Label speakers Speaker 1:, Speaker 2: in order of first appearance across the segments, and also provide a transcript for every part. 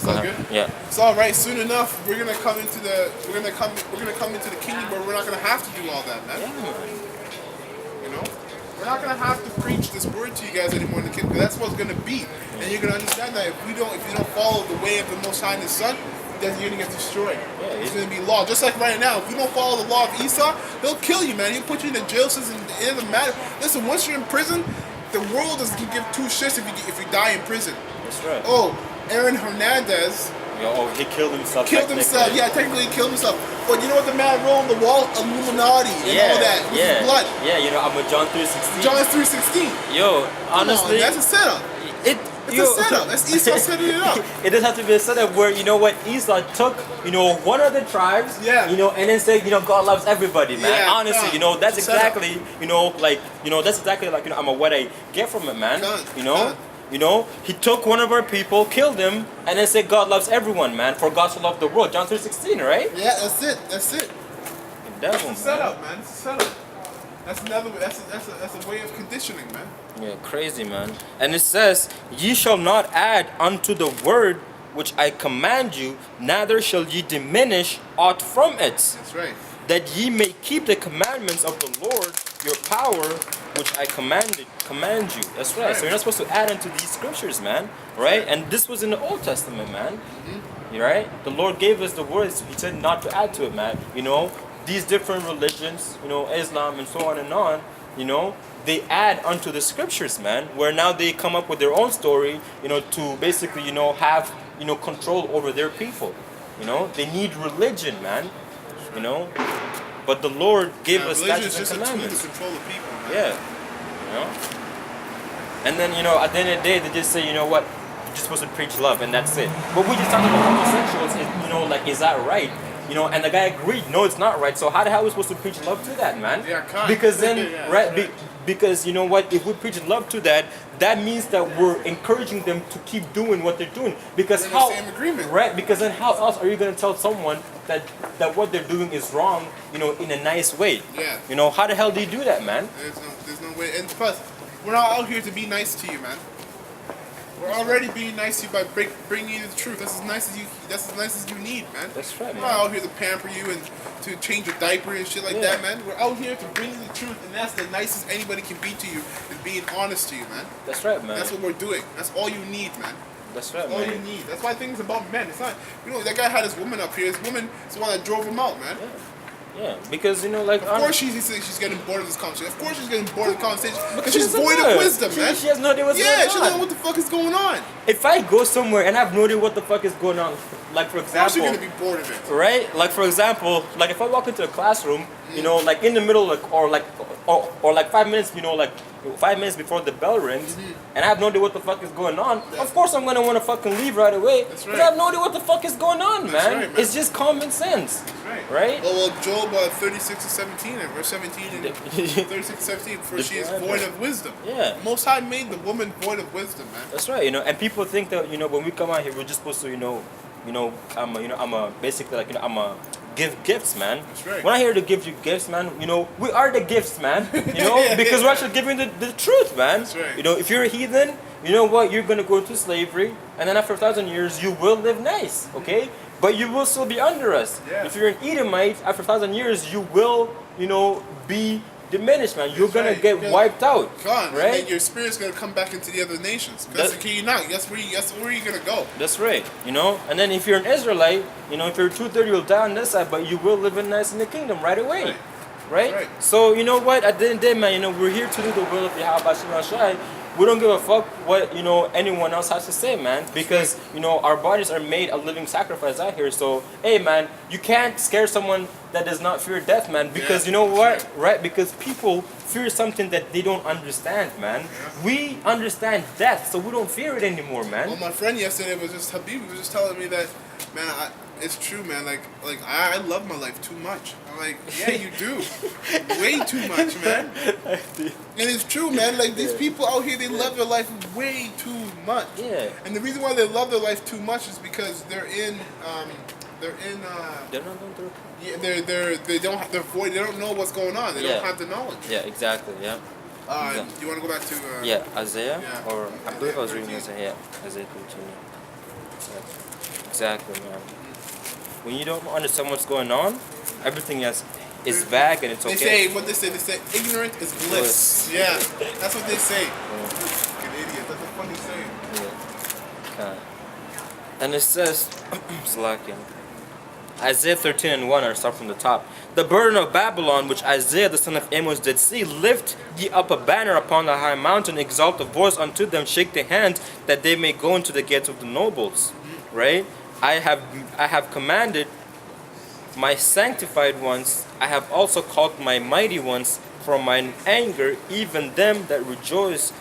Speaker 1: It's all good.
Speaker 2: Yeah.
Speaker 1: It's all right. Soon enough, we're gonna come into the kingdom where we're not gonna have to do all that, man.
Speaker 2: Yeah, man.
Speaker 1: You know, we're not gonna have to preach this word to you guys anymore in the kingdom. That's what it's gonna be, and you're gonna understand that if you don't follow the way of the Most High and His Son, then you're gonna get destroyed.
Speaker 2: Yeah,
Speaker 1: It's gonna be law, just like right now. If you don't follow the law of Esau, they'll kill you, man. He'll put you in the jail system. It doesn't matter. Listen, once you're in prison, the world doesn't give two shits if you die in prison.
Speaker 2: That's right.
Speaker 1: Oh, Aaron Hernandez
Speaker 2: He killed himself.
Speaker 1: killed himself. Yeah, technically he killed himself. But you know what the man wrote on the wall? Illuminati and all that with his blood.
Speaker 2: Yeah, I'm a John 3:16.
Speaker 1: John 3:16.
Speaker 2: Yo, honestly,
Speaker 1: that's a setup. It's a setup. That's Esau setting it up.
Speaker 2: It does have to be a setup where, you know what, Esau took, one of the tribes,
Speaker 1: Yeah.
Speaker 2: and then said, God loves everybody, man.
Speaker 1: Yeah,
Speaker 2: Honestly, that's
Speaker 1: it's a setup.
Speaker 2: exactly, that's exactly like, what I get from it, man.
Speaker 1: Done.
Speaker 2: He took one of our people, killed him, and then said God loves everyone, man. For God so loved the world. John 3:16, right?
Speaker 1: Yeah, that's it. That's it.
Speaker 2: The devil,
Speaker 1: It's a setup, man. It's a setup. That's another. That's a way of conditioning, man.
Speaker 2: Yeah, crazy, man. And it says, ye shall not add unto the word which I command you, neither shall ye diminish aught from it,
Speaker 1: That's right.
Speaker 2: that ye may keep the commandments of the Lord your power, which I command you. That's right. So you're not supposed to add unto these scriptures, man. Right? And this was in the Old Testament, man. Right? The Lord gave us the words. He said not to add to it, man. These different religions, Islam and so on, they add unto the scriptures, man, where now they come up with their own story, to basically, have, control over their people. They need religion, man. But the Lord gave us
Speaker 1: Religion is
Speaker 2: statutes and
Speaker 1: just a tool
Speaker 2: commandments.
Speaker 1: to control the people, man.
Speaker 2: Yeah. And then, at the end of the day, they just say, what? You're just supposed to preach love, and that's it. But we just talked about homosexuals, is that right? And the guy agreed, no, it's not right. So how the hell are we supposed to preach love to that, man?
Speaker 1: Yeah, kind.
Speaker 2: Because then,
Speaker 1: Yeah,
Speaker 2: right? Because you know what? If we preach love to that, that means that we're encouraging them to keep doing what they're doing. Because
Speaker 1: We're in the
Speaker 2: how,
Speaker 1: same agreement.
Speaker 2: right? Because then how else are you going to tell someone that what they're doing is wrong, in a nice way?
Speaker 1: Yeah.
Speaker 2: How the hell do you do that, man?
Speaker 1: There's no way. And plus, we're not out here to be nice to you, man. We're already being nice to you by bringing you the truth. That's as nice as you need, man.
Speaker 2: That's right,
Speaker 1: We're
Speaker 2: man.
Speaker 1: not out here to pamper you and to change your diaper and shit like that, man. We're out here to bring you the truth, and that's the nicest anybody can be to you, is being honest to you, man.
Speaker 2: That's right, man.
Speaker 1: That's what we're doing. That's all you need, man.
Speaker 2: That's right,
Speaker 1: That's all you
Speaker 2: man.
Speaker 1: need. That's why things about men. It's not. That guy had his woman up here. His woman is the one that drove him out, man.
Speaker 2: Yeah, because
Speaker 1: Of course she's getting bored of this conversation. Of course she's getting bored of the conversation because
Speaker 2: she
Speaker 1: she's
Speaker 2: doesn't
Speaker 1: void
Speaker 2: know.
Speaker 1: of wisdom, man.
Speaker 2: She has no idea what's going
Speaker 1: Yeah,
Speaker 2: on.
Speaker 1: she doesn't know what the fuck is going on.
Speaker 2: If I go somewhere and I have no idea what the fuck is going on, like for
Speaker 1: Of course
Speaker 2: example,
Speaker 1: you're gonna be bored of it.
Speaker 2: right? Like for example, like if I walk into a classroom, like in the middle, or 5 minutes, 5 minutes before the bell rings, and I have no idea what the fuck is going on. Of course I'm gonna want to fucking leave right away
Speaker 1: That's
Speaker 2: because
Speaker 1: right.
Speaker 2: I have no idea what the fuck is going on,
Speaker 1: That's
Speaker 2: man.
Speaker 1: right, man.
Speaker 2: It's just common sense,
Speaker 1: Right.
Speaker 2: right?
Speaker 1: Well, Job 36:17, and verse 17 and 36:17, for she is void of wisdom.
Speaker 2: Yeah.
Speaker 1: Most High made the woman void of wisdom, man.
Speaker 2: That's right, and people think that when we come out here, we're just supposed to basically I'm a give gifts, man.
Speaker 1: That's right.
Speaker 2: We're not here to give you gifts, man. We are the gifts, man. Because we're actually giving the truth, man.
Speaker 1: That's right.
Speaker 2: If you're a heathen, you know what? You're gonna go to slavery, and then after 1,000 years, you will live nice, okay? But you will still be under us.
Speaker 1: Yeah.
Speaker 2: If you're an Edomite, after 1,000 years, you will, be diminished, man. You're
Speaker 1: That's
Speaker 2: gonna
Speaker 1: right.
Speaker 2: get wiped out,
Speaker 1: God, and
Speaker 2: right?
Speaker 1: then your spirit's gonna come back into the other nations. That's the key. Now, that's where you're gonna go.
Speaker 2: That's right, And then if you're an Israelite, if you're 230, you'll die on this side, but you will live in nice in the kingdom right away. Right?
Speaker 1: Right.
Speaker 2: So, you know what? At the end of the day, man, we're here to do the will of Yahweh Shem Shai. We don't give a fuck what, anyone else has to say, man. Because, our bodies are made a living sacrifice out here. So, hey, man, you can't scare someone that does not fear death, man. Because you know what? Right? Because people fear something that they don't understand, man.
Speaker 1: Yeah.
Speaker 2: We understand death, so we don't fear it anymore, man.
Speaker 1: Well, my friend yesterday was just Habib. He was just telling me that, man, it's true, man. Like I love my life too much. I'm like, yeah, you do, way too much, man. And it's true, man. Like these people out here, they love their life way too much.
Speaker 2: Yeah.
Speaker 1: And the reason why they love their life too much is because they're
Speaker 2: not going through.
Speaker 1: yeah, they're void. They don't know what's going on. They don't have the knowledge.
Speaker 2: Yeah, exactly. Yeah.
Speaker 1: Do you want to go back to?
Speaker 2: Yeah, Isaiah,
Speaker 1: yeah,
Speaker 2: or I believe I was reading
Speaker 1: 13.
Speaker 2: Isaiah. Yeah, Isaiah 13. Yeah. Exactly, man. When you don't understand what's going on, everything is vague and it's okay.
Speaker 1: They say, ignorant is bliss. Yeah, that's what they say. Fucking idiot. That's a funny saying.
Speaker 2: Yeah. And it says, slacking. Isaiah 13:1, I start from the top. The burden of Babylon, which Isaiah the son of Amos did see, lift ye up a banner upon the high mountain, exalt the voice unto them, shake the hand, that they may go into the gates of the nobles. Right? I have commanded my sanctified ones, I have also called my mighty ones from mine anger, even them that rejoice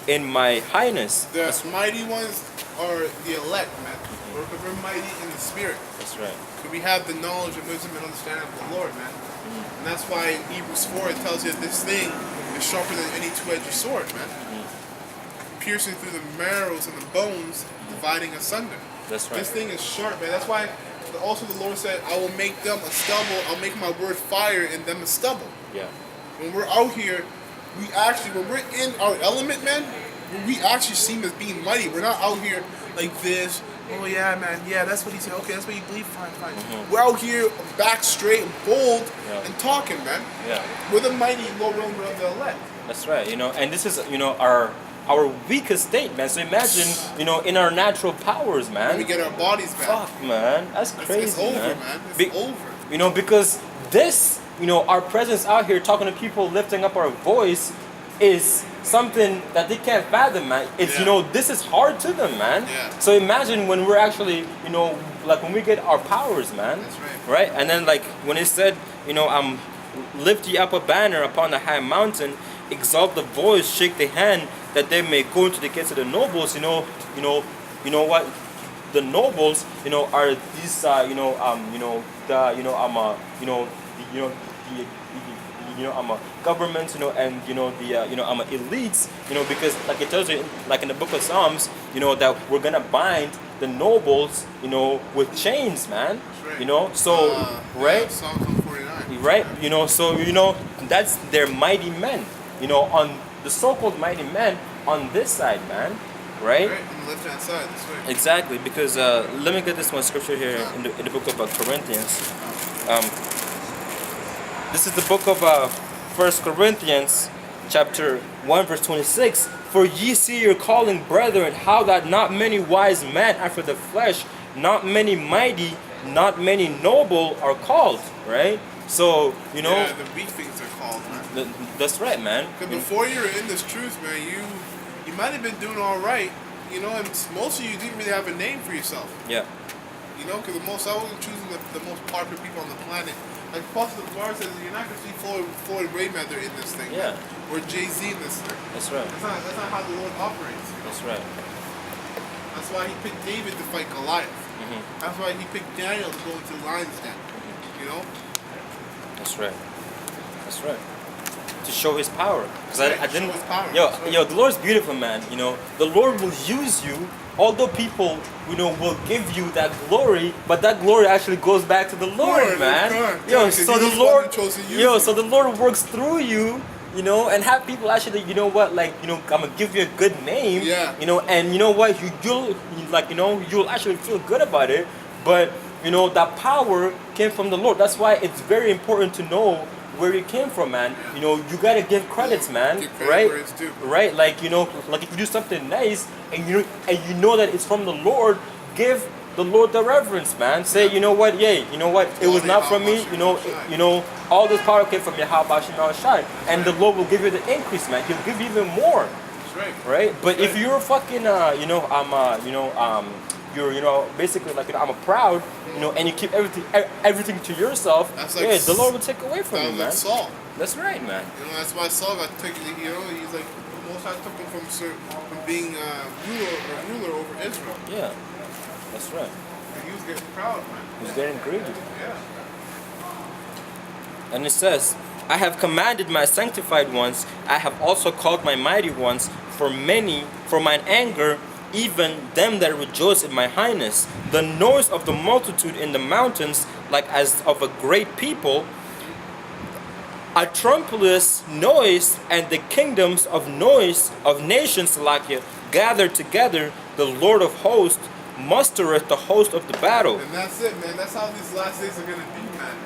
Speaker 2: in my highness.
Speaker 1: The mighty ones are the elect, man. We're mighty in the spirit.
Speaker 2: That's right.
Speaker 1: We have the knowledge and wisdom and understanding of the Lord, man. And that's why in Hebrews 4 it tells you that this thing is sharper than any two-edged sword, man. Piercing through the marrows and the bones, dividing asunder.
Speaker 2: That's right.
Speaker 1: This thing is sharp, man. That's why also the Lord said, I will make them a stubble, I'll make my word fire and them a stubble.
Speaker 2: Yeah.
Speaker 1: When we're out here, when we're in our element, man, we actually seem as being mighty. We're not out here like this. Oh yeah, man. Yeah, that's what he said. Okay, that's what you believe. Fine. We're out here, back straight and bold, and talking, man.
Speaker 2: Yeah.
Speaker 1: We're the mighty Lord of the elect.
Speaker 2: That's right. And this is our weakest state, man. So imagine, in our natural powers, man.
Speaker 1: When we get our bodies back.
Speaker 2: Fuck, man. That's crazy,
Speaker 1: it's over, man. It's over.
Speaker 2: Because this, our presence out here talking to people, lifting up our voice, is something that they can't fathom, man. It's this is hard to them, man.
Speaker 1: Yeah.
Speaker 2: So imagine when we're actually, like when we get our powers, man.
Speaker 1: That's right.
Speaker 2: Right? And then like when it said, lift ye up a banner upon the high mountain, exalt the voice, shake the hand, that they may go into the gates of the nobles. You know what? The nobles, are these, governments, and the elites, because like it tells you, like in the book of Psalms, that we're gonna bind the nobles, with chains, man.
Speaker 1: Right.
Speaker 2: So right.
Speaker 1: Yeah, Psalms 149.
Speaker 2: Right. So that's their mighty men. On the so-called mighty men on this side, man. Right.
Speaker 1: Right. On the left-hand side. That's right.
Speaker 2: Exactly, because let me get this one scripture here in the book of Corinthians. This is the book of 1 Corinthians, chapter 1, verse 26. For ye see your calling, brethren, how that not many wise men after the flesh, not many mighty, not many noble are called. Right? So,
Speaker 1: Yeah, the weak things are called, man.
Speaker 2: That's right, man.
Speaker 1: Because before you were in this truth, man, you might have been doing all right, and most of you didn't really have a name for yourself.
Speaker 2: Yeah.
Speaker 1: Because I wasn't choosing the most popular people on the planet. Like Apostle Bar says, you're not going to see Floyd Mayweather in this thing.
Speaker 2: Yeah.
Speaker 1: Or Jay-Z in this thing.
Speaker 2: That's right.
Speaker 1: That's not how the Lord operates.
Speaker 2: That's right.
Speaker 1: That's why he picked David to fight Goliath. That's why he picked Daniel to go into the lion's den.
Speaker 2: That's right. That's right. To show his power. Because I didn't.
Speaker 1: Show his power.
Speaker 2: Yo, the Lord's beautiful, man. The Lord will use you. Although people, will give you that glory, but that glory actually goes back to the Lord, man. So the Lord works through you, and have people actually, I'm gonna give you a good name, and you'll actually feel good about it. But that power came from the Lord. That's why it's very important to know where it came from, man. You gotta give credits, man.
Speaker 1: Give credit
Speaker 2: right?
Speaker 1: where it's due.
Speaker 2: Right? Like if you do something nice and you know that it's from the Lord, give the Lord the reverence, man. Say, you know what? It was not from me. All this power came from Yahweh Shema Shai, and the Lord will give you the increase, man. He'll give you even more.
Speaker 1: That's right.
Speaker 2: Right? But if you're fucking, you're basically like I'm a proud, and you keep everything to yourself. Like the Lord will take away from you, man.
Speaker 1: Like Saul.
Speaker 2: That's right, man.
Speaker 1: That's why Saul got taken. He's like the Most High took him from being ruler over Israel.
Speaker 2: Yeah, that's right.
Speaker 1: And he was getting proud, man.
Speaker 2: He was getting greedy.
Speaker 1: Yeah.
Speaker 2: And it says, I have commanded my sanctified ones. I have also called my mighty ones. For mine anger, even them that rejoice in my highness. The noise of the multitude in the mountains, like as of a great people, a trumpetous noise, and the kingdoms of noise of nations, Salakia, gathered together. The Lord of hosts mustereth the host of the battle.
Speaker 1: And that's it, man. That's how these last days are gonna be, man.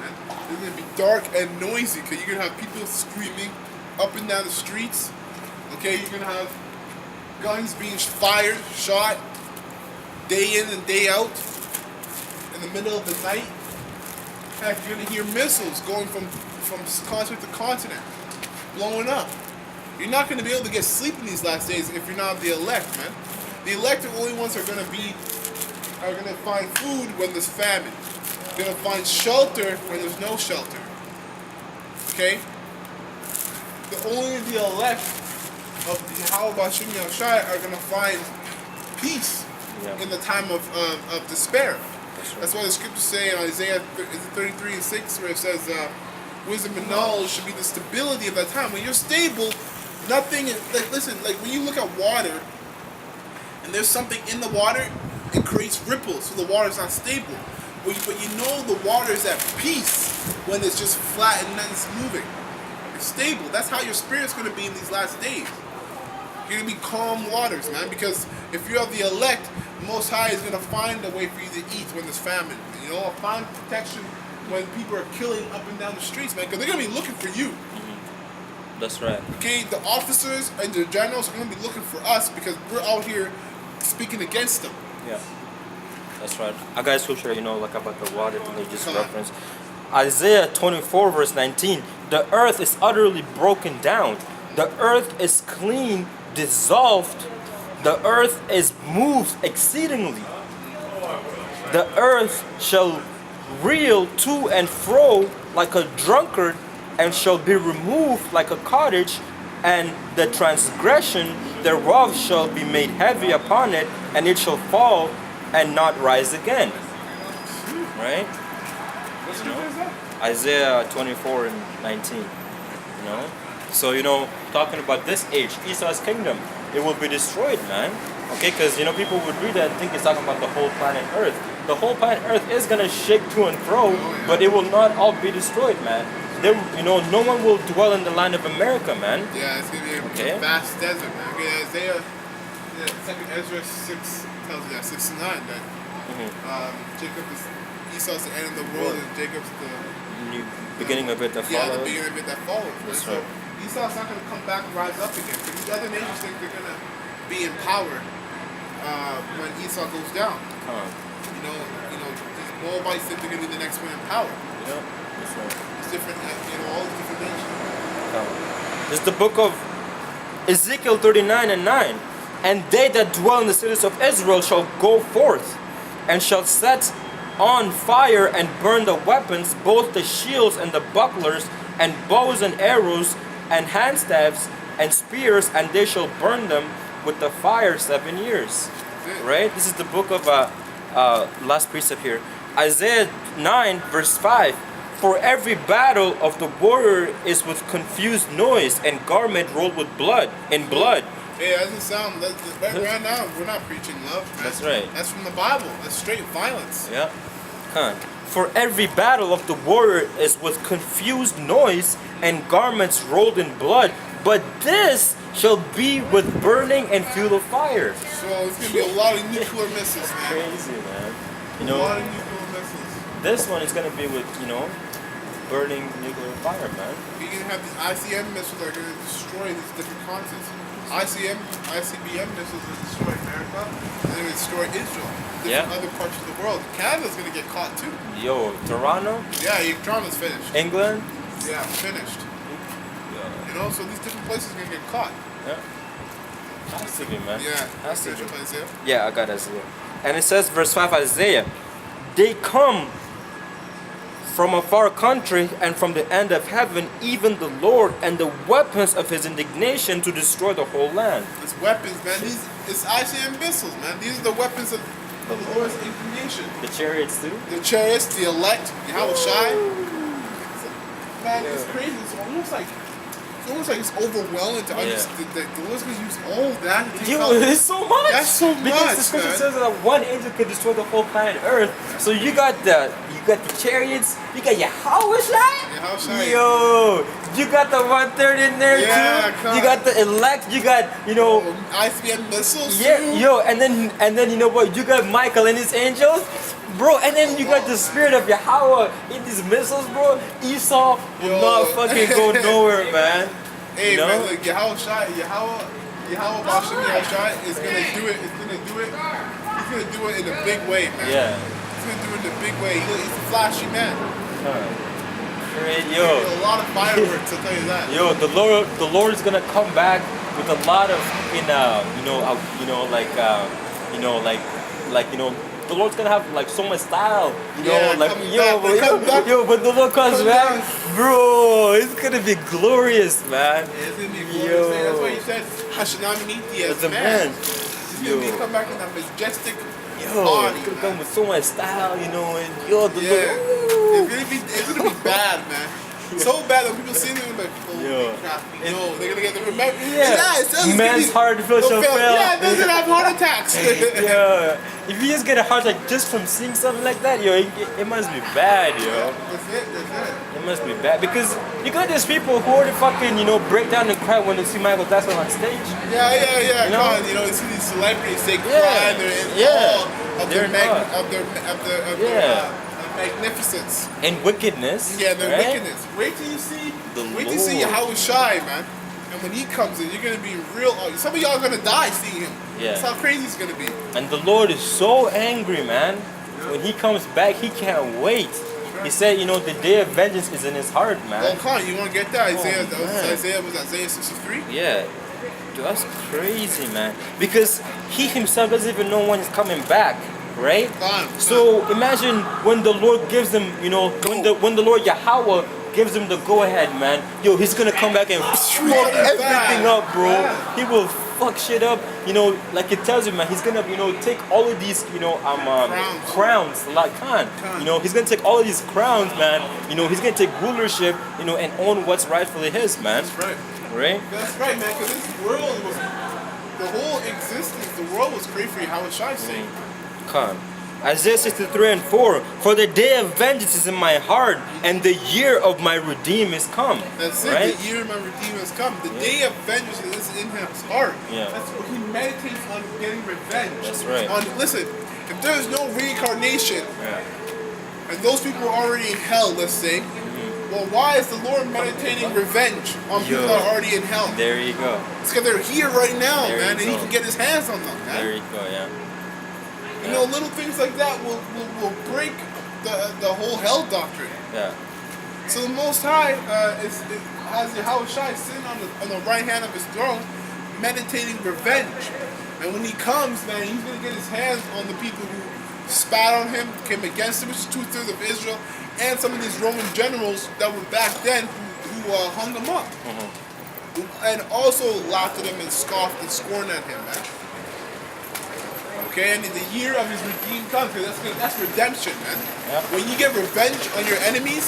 Speaker 1: It's gonna be dark and noisy, cause you're gonna have people screaming up and down the streets. Okay, you're gonna have guns being fired, shot, day in and day out, in the middle of the night. Heck, you're gonna hear missiles going from continent to continent, blowing up. You're not gonna be able to get sleep in these last days if you're not the elect, man. The elect are the only ones who are gonna find food when there's famine. They're gonna find shelter when there's no shelter. Okay? Only the elect of the Yahweh Bashim Yahushai are gonna find peace in the time of despair. That's why the scriptures say in Isaiah 33:6, where it says, wisdom and knowledge should be the stability of that time. When you're stable, nothing, listen, when you look at water, and there's something in the water, it creates ripples, so the water's not stable. But you know the water is at peace when it's just flat and nothing's moving. It's stable. That's how your spirit's going to be in these last days. You're going to be calm waters, man, because if you have the elect, the Most High is going to find a way for you to eat when there's famine. You know, find protection when people are killing up and down the streets, man, because they're going to be looking for you.
Speaker 2: That's right.
Speaker 1: Okay, the officers and the generals are going to be looking for us because we're out here speaking against them.
Speaker 2: Yeah, that's right. I got scripture, about the water that they just referenced. Isaiah 24 verse 19. The earth is utterly broken down. The earth is clean, dissolved. The earth is moved exceedingly. The earth shall reel to and fro like a drunkard, and shall be removed like a cottage, and the transgression thereof shall be made heavy upon it, and it shall fall and not rise again. Right?
Speaker 1: What's that?
Speaker 2: Isaiah 24 and 19. So talking about this age, Esau's kingdom, it will be destroyed, man. Okay, because people would read that and think it's talking about the whole planet Earth. The whole planet Earth is gonna shake to and fro, but it will not all be destroyed, man. There, no one will dwell in the land of America, man.
Speaker 1: Yeah, it's gonna be a vast desert, man. Okay, Isaiah, Second Ezra 6 tells you that 6 and 9 that Esau's the end of the world and Jacob's the
Speaker 2: new beginning of it that follows.
Speaker 1: Yeah, the beginning of it that follows.
Speaker 2: That's
Speaker 1: right?
Speaker 2: right.
Speaker 1: So Esau's not gonna come back and rise up again. Because these other nations think they're gonna be in power when Esau goes down. These Moabites think they're gonna be the next one in power.
Speaker 2: Yeah, that's right.
Speaker 1: It's different, all these different nations.
Speaker 2: This is the book of Ezekiel 39 and 9. And they that dwell in the cities of Israel shall go forth, and shall set on fire and burn the weapons, both the shields and the bucklers, and bows and arrows, and handstaffs and spears, and they shall burn them with the fire 7 years. Right? This is the book of last precept here. Isaiah 9 verse 5. For every battle of the warrior is with confused noise, and garment rolled with blood.
Speaker 1: Hey, that doesn't sound. Right now, we're not preaching love. Man.
Speaker 2: That's right.
Speaker 1: That's from the Bible. That's straight violence.
Speaker 2: Yeah. For every battle of the warrior is with confused noise, and garments rolled in blood. But this shall be with burning and fuel of fire.
Speaker 1: So it's gonna be a lot of nuclear missiles, man.
Speaker 2: Crazy, man.
Speaker 1: A lot of nuclear missiles.
Speaker 2: This one is gonna be with burning nuclear fire, man.
Speaker 1: You're gonna have these ICM missiles that are gonna destroy these different continents. ICBM missiles that destroy America, and they're gonna destroy Israel, other parts of the world. Canada's gonna get caught too.
Speaker 2: Yo, Toronto?
Speaker 1: Yeah, Toronto's finished.
Speaker 2: England?
Speaker 1: Yeah, finished.
Speaker 2: Yeah.
Speaker 1: So these different places are gonna get caught.
Speaker 2: Yeah. Has to be, man.
Speaker 1: Yeah.
Speaker 2: Has to be.
Speaker 1: Isaiah?
Speaker 2: Yeah, I got Isaiah. And it says, verse 5, Isaiah, they come from a far country and from the end of heaven, even the Lord, and the weapons of his indignation to destroy the whole land.
Speaker 1: It's weapons, man. It's ICM missiles, man. These are the weapons of the Lord's indignation.
Speaker 2: The chariots too?
Speaker 1: The chariots, the elect, Yahweh Shai. Man, it's crazy. It's almost like almost like it's overwhelming to
Speaker 2: Yeah.
Speaker 1: understand that the Lord's gonna use all that to take
Speaker 2: Yo,
Speaker 1: out.
Speaker 2: it's so much.
Speaker 1: That's so
Speaker 2: Because
Speaker 1: much,
Speaker 2: the scripture
Speaker 1: man.
Speaker 2: says that one angel could destroy the whole planet Earth. So you got the chariots, you got Yahweh
Speaker 1: Yahushua.
Speaker 2: Yo, you got the 1/3 in there
Speaker 1: Yeah,
Speaker 2: too.
Speaker 1: come
Speaker 2: You got the elect. You got
Speaker 1: ICBM missiles.
Speaker 2: yeah,
Speaker 1: too.
Speaker 2: yo, and then you know what? You got Michael and his angels. Bro, and then you got the spirit of Yahweh in these missiles, bro. Esau will
Speaker 1: Yo.
Speaker 2: not fucking go nowhere, man.
Speaker 1: Hey,
Speaker 2: You know?
Speaker 1: man, look, Yahweh Bashem Yahushua is gonna do it. He's gonna do it. He's gonna do it in a big way, man.
Speaker 2: Yeah.
Speaker 1: He's gonna do it in a big way. He's a flashy man.
Speaker 2: Great,
Speaker 1: There's
Speaker 2: yo.
Speaker 1: a lot of fireworks, I'll tell you that.
Speaker 2: Yo, the Lord is gonna come back with a lot of the Lord's gonna have like so much style,
Speaker 1: Yeah,
Speaker 2: like
Speaker 1: coming
Speaker 2: yo,
Speaker 1: back,
Speaker 2: bro,
Speaker 1: come back.
Speaker 2: yo, when the Lord comes
Speaker 1: Come
Speaker 2: back,
Speaker 1: back.
Speaker 2: bro, it's gonna be glorious, man.
Speaker 1: Yeah, it's gonna be
Speaker 2: Yo.
Speaker 1: glorious. That's why he said Hashanah
Speaker 2: It's
Speaker 1: as
Speaker 2: a
Speaker 1: man.
Speaker 2: man.
Speaker 1: He's
Speaker 2: Yo.
Speaker 1: gonna be come back in that majestic
Speaker 2: Yo,
Speaker 1: body,
Speaker 2: it's gonna
Speaker 1: man.
Speaker 2: come with so much style, and yo, the
Speaker 1: Yeah,
Speaker 2: Lord.
Speaker 1: it's gonna be bad, man. So bad that people see them like, oh,
Speaker 2: Yeah.
Speaker 1: crap, no, they're gonna get the remember.
Speaker 2: Yeah.
Speaker 1: It's gonna
Speaker 2: Man's
Speaker 1: be-
Speaker 2: heart shall
Speaker 1: they'll
Speaker 2: fail.
Speaker 1: Yeah, they're gonna have heart attacks.
Speaker 2: Yeah, if you just get a heart attack just from seeing something like that, yo, it must be bad, yo.
Speaker 1: That's it.
Speaker 2: It must be bad because you got these people who already fucking break down and cry when they see Michael Jackson on stage.
Speaker 1: Yeah.
Speaker 2: You know?
Speaker 1: Come on, you see these celebrities, they
Speaker 2: Yeah.
Speaker 1: cry, they're in
Speaker 2: Yeah.
Speaker 1: awe of
Speaker 2: They're
Speaker 1: their,
Speaker 2: in awe. Yeah.
Speaker 1: magnificence.
Speaker 2: And wickedness.
Speaker 1: Yeah, their
Speaker 2: right?
Speaker 1: wickedness. Wait till you see
Speaker 2: The
Speaker 1: Yahweh Shai, man. And when he comes in, you're gonna be real. Some of y'all are gonna die seeing him.
Speaker 2: Yeah.
Speaker 1: That's how crazy it's gonna be.
Speaker 2: And the Lord is so angry, man. When he comes back, he can't wait. He said, the day of vengeance is in his heart,
Speaker 1: Well,
Speaker 2: man.
Speaker 1: come on, you wanna get that?
Speaker 2: man.
Speaker 1: Isaiah was Isaiah 63.
Speaker 2: Yeah. Dude, that's crazy, man. Because he himself doesn't even know when he's coming back, right? So imagine when the Lord gives them, when the Lord Yahweh gives him the go ahead, man. Yo, he's gonna come back and fuck everything up, bro. He will fuck shit up. Like it tells you, man. He's gonna, take all of these, crowns, like Khan. He's gonna take all of these crowns, man. He's gonna take rulership, and own what's rightfully his, man.
Speaker 1: That's right.
Speaker 2: Right?
Speaker 1: That's right, man. Because this world was the whole existence. The world was created for Yahweh Shai sake.
Speaker 2: Khan. Isaiah 63:4. For the day of vengeance is in my heart, and the year of my redeem is come.
Speaker 1: That's it.
Speaker 2: Right?
Speaker 1: The year of my Redeemer has come. The day of vengeance is in his heart.
Speaker 2: Yeah.
Speaker 1: That's what he meditates on getting revenge.
Speaker 2: That's right.
Speaker 1: Listen, if there is no reincarnation
Speaker 2: Yeah.
Speaker 1: and those people are already in hell, let's say, well, why is the Lord meditating revenge on people
Speaker 2: Yo.
Speaker 1: that are already in hell?
Speaker 2: There you go.
Speaker 1: It's because they're here right now,
Speaker 2: There
Speaker 1: man,
Speaker 2: you
Speaker 1: and he
Speaker 2: go.
Speaker 1: can get his hands on them, man.
Speaker 2: There you go. Yeah.
Speaker 1: Little things like that will break the whole hell doctrine.
Speaker 2: Yeah.
Speaker 1: So the Most High has Yahweh Shai sitting on the right hand of his throne, meditating revenge. And when he comes, man, he's going to get his hands on the people who spat on him, came against him, which is 2/3 of Israel, and some of these Roman generals that were back then who hung him up. And also laughed at him and scoffed and scorned at him, man. Okay, and the year of his redeem comes, because that's redemption, man.
Speaker 2: Yeah.
Speaker 1: When you get revenge on your enemies,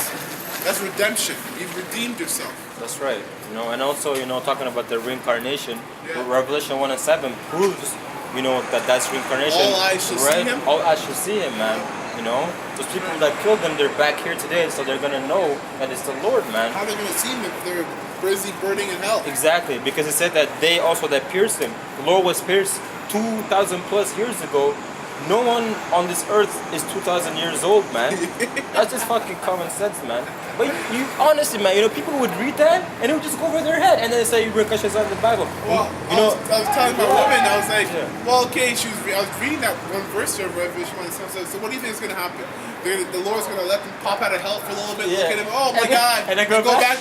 Speaker 1: that's redemption. You've redeemed yourself.
Speaker 2: That's right. And also, talking about the reincarnation,
Speaker 1: Yeah.
Speaker 2: Revelation 1:7 proves, that's reincarnation.
Speaker 1: All eyes shall see him?
Speaker 2: All eyes shall see him, man. Those people that killed them, they're back here today, so they're gonna know that it's the Lord, man.
Speaker 1: How are they going to see him if they're busy burning in hell?
Speaker 2: Exactly, because it said that they also that pierced him. The Lord was pierced 2,000 plus years ago. No one on this earth is 2,000 years old, man. That's just fucking common sense, man. But you honestly, man, people would read that and it would just go over their head, and then say reincarnation is not in the Bible.
Speaker 1: Well, I was telling my woman, I was like,
Speaker 2: Yeah.
Speaker 1: well, okay, I was reading that one verse of Revelation 1, so what do you think is going to happen? The Lord's going to let them pop out of hell for a little bit,
Speaker 2: Yeah.
Speaker 1: look at him, oh my God,
Speaker 2: and then go back?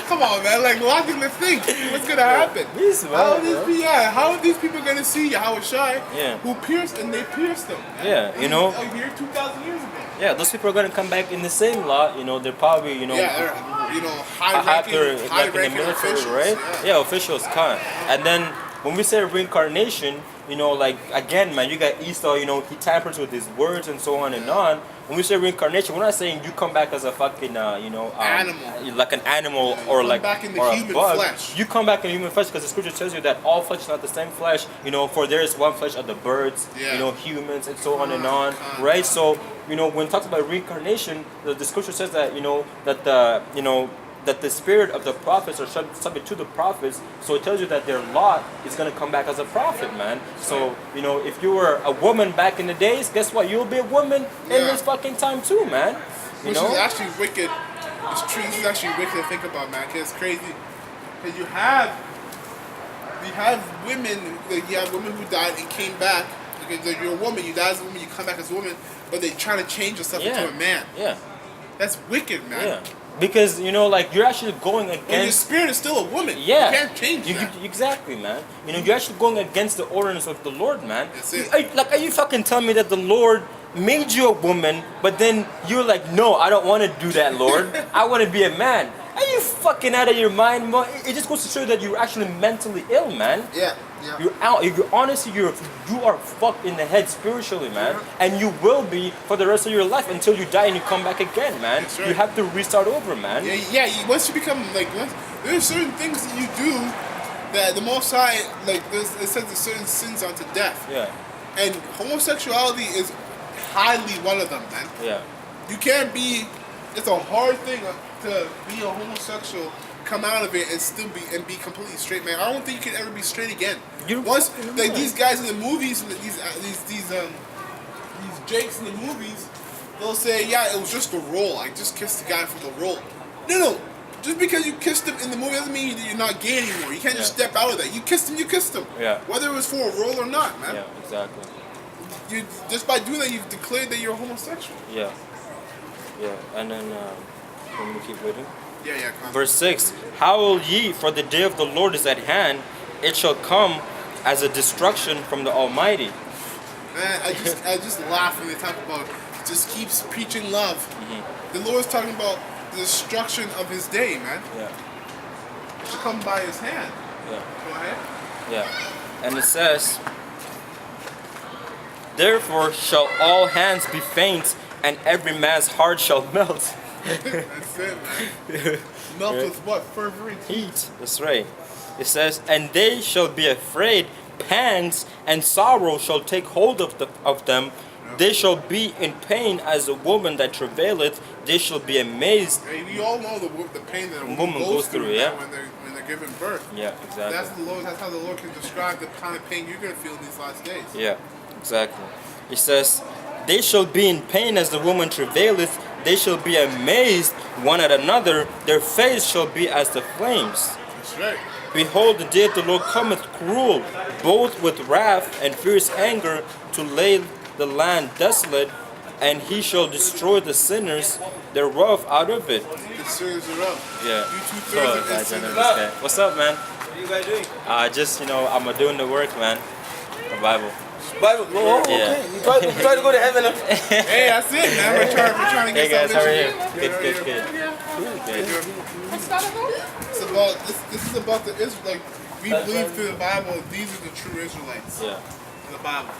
Speaker 1: Come on, man, like, logically think, what's going to happen?
Speaker 2: These,
Speaker 1: How
Speaker 2: man,
Speaker 1: are how are these people going to see Yahweh Shai,
Speaker 2: Yeah.
Speaker 1: who pierced, and they pierced them? Man.
Speaker 2: Yeah,
Speaker 1: A year, 2,000 years ago.
Speaker 2: Yeah, those people are gonna come back in the same law. They're probably
Speaker 1: Yeah, they're,
Speaker 2: after like in the
Speaker 1: high-ranking
Speaker 2: military,
Speaker 1: officials.
Speaker 2: right? Yeah, officials can. And then when we say reincarnation, you know, like again, man, you got Esau, you know, he tampers with his words and so on and on. When we say reincarnation, we're not saying you come back as a fucking, you know,
Speaker 1: animal,
Speaker 2: like an animal
Speaker 1: you
Speaker 2: or
Speaker 1: come
Speaker 2: like
Speaker 1: back in the
Speaker 2: or
Speaker 1: human
Speaker 2: a bug.
Speaker 1: flesh.
Speaker 2: You come back in human flesh because the scripture tells you that all flesh is not the same flesh. You know, for there is one flesh of the birds,
Speaker 1: Yeah.
Speaker 2: you know, humans and so on and on, right? So you know, when it talks about reincarnation, the scripture says that you know that the you know that the spirit of the prophets are subject to the prophets. So it tells you that their lot is going to come back as a prophet, man. So, you know, if you were a woman back in the days, guess what? You'll be a woman in this fucking time too, man. You
Speaker 1: Which
Speaker 2: know?
Speaker 1: is actually wicked. It's true. This is actually wicked to think about, man. Cause it's crazy. Cause you have women. Like, you have women who died and came back. Like, you're a woman. You die as a woman. You come back as a woman. But they trying to change yourself into a man.
Speaker 2: Yeah.
Speaker 1: That's wicked, man.
Speaker 2: Yeah. Because, you know, like, you're actually going against...
Speaker 1: And your spirit is still a woman.
Speaker 2: Yeah.
Speaker 1: You can't change that.
Speaker 2: Exactly, man. You know, you're actually going against the ordinance of the Lord, man.
Speaker 1: That's it.
Speaker 2: Are you fucking telling me that the Lord made you a woman, but then you're like, no, I don't want to do that, Lord. I want to be a man. Are you fucking out of your mind, man? It just goes to show that you're actually mentally ill, man.
Speaker 1: Yeah. Yeah.
Speaker 2: You're out. You're honestly, you are fucked in the head spiritually, man, and you will be for the rest of your life until you die and you come back again, man.
Speaker 1: That's right.
Speaker 2: You have to restart over, man.
Speaker 1: Once you become there's certain things that you do that the Most High, like, it says there's certain sins unto death.
Speaker 2: Yeah.
Speaker 1: And homosexuality is highly one of them, man.
Speaker 2: Yeah.
Speaker 1: You can't be. It's a hard thing to be a homosexual, come out of it and still be completely straight, man. I don't think you can ever be straight again. These guys in the movies, these Jakes in the movies, they'll say, yeah, it was just a role. I just kissed the guy for the role. No. Just because you kissed him in the movie doesn't mean that you're not gay anymore. You can't just step out of that. You kissed him, you kissed him.
Speaker 2: Yeah.
Speaker 1: Whether it was for a role or not, man.
Speaker 2: Yeah, exactly.
Speaker 1: You just by doing that, you've declared that you're homosexual.
Speaker 2: Yeah. Yeah. And then, let me keep reading.
Speaker 1: Yeah.
Speaker 2: Verse 6, howl ye, for the day of the Lord is at hand. It shall come as a destruction from the Almighty.
Speaker 1: Man, I just laugh when they talk about just keeps preaching love. Mm-hmm. The Lord's talking about the destruction of his day, man.
Speaker 2: Yeah.
Speaker 1: It should come by his hand.
Speaker 2: Yeah.
Speaker 1: Go ahead.
Speaker 2: Yeah. And it says, therefore shall all hands be faint, and every man's heart shall melt.
Speaker 1: That's it, man. Melt with what? Fervent heat.
Speaker 2: That's right. It says, and they shall be afraid, pangs and sorrow shall take hold of them. Yeah. They shall be in pain as a woman that travaileth. They shall be amazed.
Speaker 1: Hey, we all know the pain that a woman goes through when they're giving birth.
Speaker 2: Yeah, exactly.
Speaker 1: That's how the Lord can describe the kind of pain you're going to feel in these last days.
Speaker 2: Yeah, exactly. It says, they shall be in pain as the woman travaileth. They shall be amazed one at another. Their face shall be as the flames.
Speaker 1: That's right.
Speaker 2: Behold, the day of the Lord cometh cruel, both with wrath and fierce anger, to lay the land desolate, and he shall destroy the sinners thereof out of it.
Speaker 1: The sinners are up.
Speaker 2: Yeah.
Speaker 1: You 2/3 of the sinners.
Speaker 2: What's up, man?
Speaker 3: What are you guys doing?
Speaker 2: Just, I'm doing the work, man. The Bible.
Speaker 3: Bible. Oh, okay.
Speaker 2: Yeah.
Speaker 3: You try to go to heaven.
Speaker 1: Hey, that's it, man. We're trying to get
Speaker 2: Hey guys, how are you?
Speaker 1: salvation.
Speaker 2: Good.
Speaker 1: This is about the Israelites. We believe through the Bible these are the true Israelites.
Speaker 2: Yeah.
Speaker 1: In the Bible.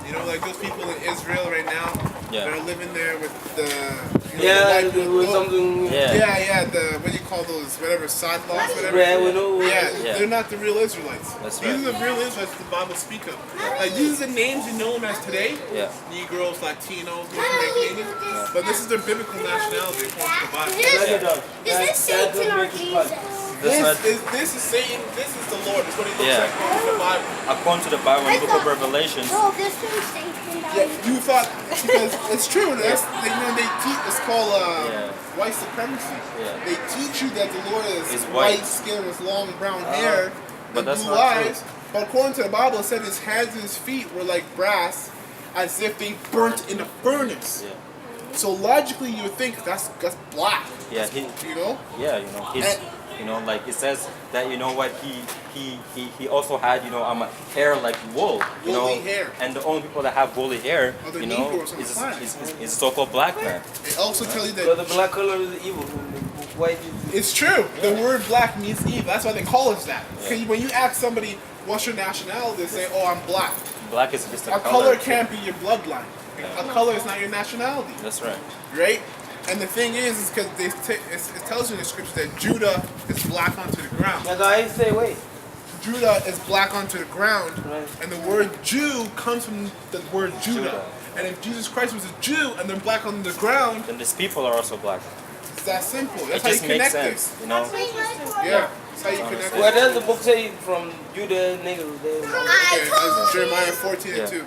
Speaker 1: You know, like those people in Israel right now that are living there with the
Speaker 3: something.
Speaker 1: what do you call those? Whatever, side laws, whatever. They're not the real Israelites.
Speaker 2: That's
Speaker 1: These are the real Israelites the Bible speak of. Like these are the names you know them as today.
Speaker 2: Yeah.
Speaker 1: Negroes, Latinos, Canadians. But this is their biblical nationality according to the Bible.
Speaker 4: Is this Satan or Jesus?
Speaker 1: This is Satan. This is the Lord. That's what he looks like according to the Bible.
Speaker 2: According to the Bible in the book of Revelation.
Speaker 4: Oh, this is Satan.
Speaker 1: You thought because it's true. They teach. It's called white supremacy.
Speaker 2: Yeah.
Speaker 1: They teach you that the Lord is
Speaker 2: white
Speaker 1: white skin with long brown hair
Speaker 2: but
Speaker 1: and
Speaker 2: that's
Speaker 1: blue
Speaker 2: not true.
Speaker 1: eyes. But according to the Bible, it said his hands and his feet were like brass, as if they burnt in a furnace.
Speaker 2: Yeah.
Speaker 1: So logically, you would think that's black.
Speaker 2: Yeah.
Speaker 1: You know.
Speaker 2: Yeah. His. Like it says that he also had hair like wool,
Speaker 1: Woolly hair.
Speaker 2: and the only people that have woolly hair,
Speaker 1: Are the Negroes on the planet.
Speaker 2: is so-called black man.
Speaker 1: It also tells you
Speaker 3: So
Speaker 1: that
Speaker 3: the black color is evil. White is.
Speaker 1: it's true. The word black means evil. That's why they call us that. Because when you ask somebody what's your nationality, they say, "Oh, I'm black."
Speaker 2: Black is just
Speaker 1: A color can't be your bloodline. A color is not your nationality,
Speaker 2: That's right.
Speaker 1: right? And the thing is because it tells you in the scripture that Judah is black onto the ground.
Speaker 3: Now I say wait.
Speaker 1: Judah is black onto the ground,
Speaker 3: Right.
Speaker 1: and the word Jew comes from the word Judah. And if Jesus Christ was a Jew and they're black on the ground,
Speaker 2: Then these people are also black.
Speaker 1: it's that simple. That's
Speaker 2: It
Speaker 1: how you
Speaker 2: just makes
Speaker 1: connect
Speaker 2: sense,
Speaker 1: it.
Speaker 2: you know.
Speaker 1: Yeah, that's how you connect
Speaker 3: Where
Speaker 1: it.
Speaker 3: does the book say from Judah niggas?
Speaker 1: Okay, that's Jeremiah 14
Speaker 2: Yeah.
Speaker 1: and 2.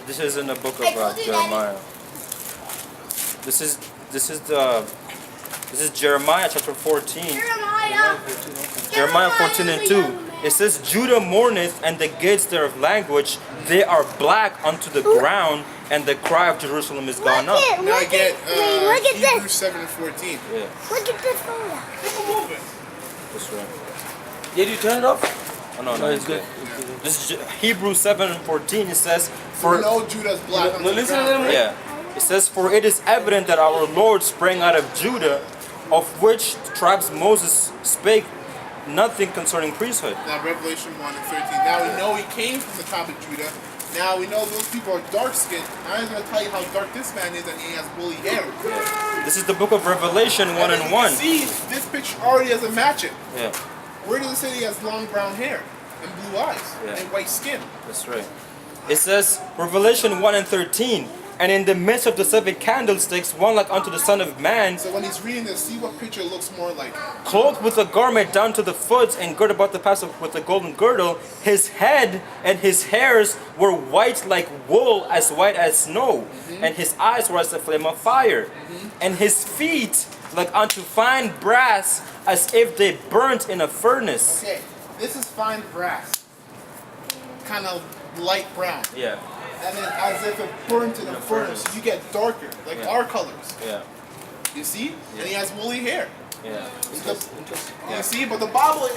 Speaker 2: This is in the book
Speaker 4: I
Speaker 2: of
Speaker 4: told you,
Speaker 2: Jeremiah. This is Jeremiah chapter 14. Jeremiah 14 and 2. It says, Judah mourneth, and the gates thereof language, they are black unto the ground, and the cry of Jerusalem is gone up.
Speaker 1: Now I get
Speaker 4: look at
Speaker 1: Hebrews
Speaker 4: this.
Speaker 1: 7 and 14.
Speaker 2: Yeah,
Speaker 4: Look at this photo.
Speaker 1: Keep it moving.
Speaker 2: that's right.
Speaker 3: Did you turn it off?
Speaker 2: Oh, no, it's good. This is Hebrews 7 and 14. It says,
Speaker 1: For
Speaker 2: for
Speaker 1: no Judah's black on
Speaker 3: No,
Speaker 1: the
Speaker 3: listen to
Speaker 1: ground.
Speaker 3: them.
Speaker 2: yeah, it says, for it is evident that our Lord sprang out of Judah, of which tribes Moses spake nothing concerning priesthood.
Speaker 1: Now Revelation 1 and 13. Now we know he came from the top of Judah. Now we know those people are dark skinned. I'm going to tell you how dark this man is, and he has woolly hair.
Speaker 2: This is the book of Revelation 1
Speaker 1: then
Speaker 2: and
Speaker 1: you
Speaker 2: 1.
Speaker 1: see, this picture already doesn't match it.
Speaker 2: Yeah,
Speaker 1: Where does it say he has long brown hair and blue eyes
Speaker 2: Yeah.
Speaker 1: and white skin?
Speaker 2: that's right. It says, Revelation 1 and 13, and in the midst of the 7 candlesticks, one like unto the Son of Man,
Speaker 1: So when he's reading this, see what picture it looks more like.
Speaker 2: clothed with a garment down to the foot, and girded about the pass with a golden girdle. His head and his hairs were white like wool, as white as snow, and his eyes were as a flame of fire, and his feet like unto fine brass, as if they burnt in a furnace.
Speaker 1: Okay, this is fine brass. Kind of light brown.
Speaker 2: Yeah,
Speaker 1: And then as if it burnt in a furnace, you get darker, like
Speaker 2: Yeah.
Speaker 1: our colors.
Speaker 2: yeah,
Speaker 1: You see? And he has woolly hair.
Speaker 2: yeah.
Speaker 1: You see, but the Bible's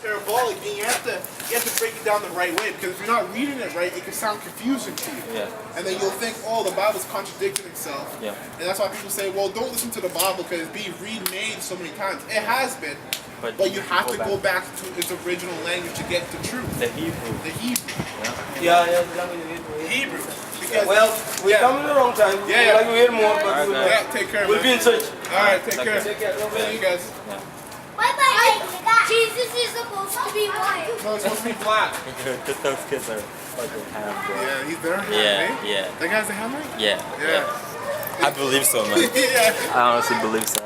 Speaker 1: parabolic, and you have to break it down the right way, because if you're not reading it right, it can sound confusing to you.
Speaker 2: Yeah.
Speaker 1: And then you'll think, oh, the Bible's contradicting itself.
Speaker 2: Yeah.
Speaker 1: And that's why people say, well, don't listen to the Bible because it's being remade so many times. It has been,
Speaker 2: But
Speaker 1: but you have
Speaker 2: go
Speaker 1: to
Speaker 2: back.
Speaker 1: go back to its original language to get the truth,
Speaker 2: The Hebrew.
Speaker 1: the Hebrew.
Speaker 3: Yeah.
Speaker 1: Hebrew. Because
Speaker 3: Well, we
Speaker 1: Yeah.
Speaker 3: come in the wrong time.
Speaker 1: Yeah, yeah.
Speaker 3: Like we hear more, but
Speaker 2: Alright,
Speaker 3: we'll,
Speaker 2: guys.
Speaker 1: yeah, take care.
Speaker 3: we'll
Speaker 1: man.
Speaker 3: be in touch.
Speaker 1: All right, take care.
Speaker 3: Take care.
Speaker 1: See you guys.
Speaker 4: Bye-bye. Jesus is supposed to be white.
Speaker 1: No, it's supposed to be black.
Speaker 2: Just those kids are fucking ham, bro.
Speaker 1: Yeah, he's there.
Speaker 2: Yeah,
Speaker 1: right?
Speaker 2: yeah,
Speaker 1: That guy's a hammer?
Speaker 2: yeah.
Speaker 1: Yeah.
Speaker 2: I believe so, man.
Speaker 1: Yeah.
Speaker 2: I honestly believe so.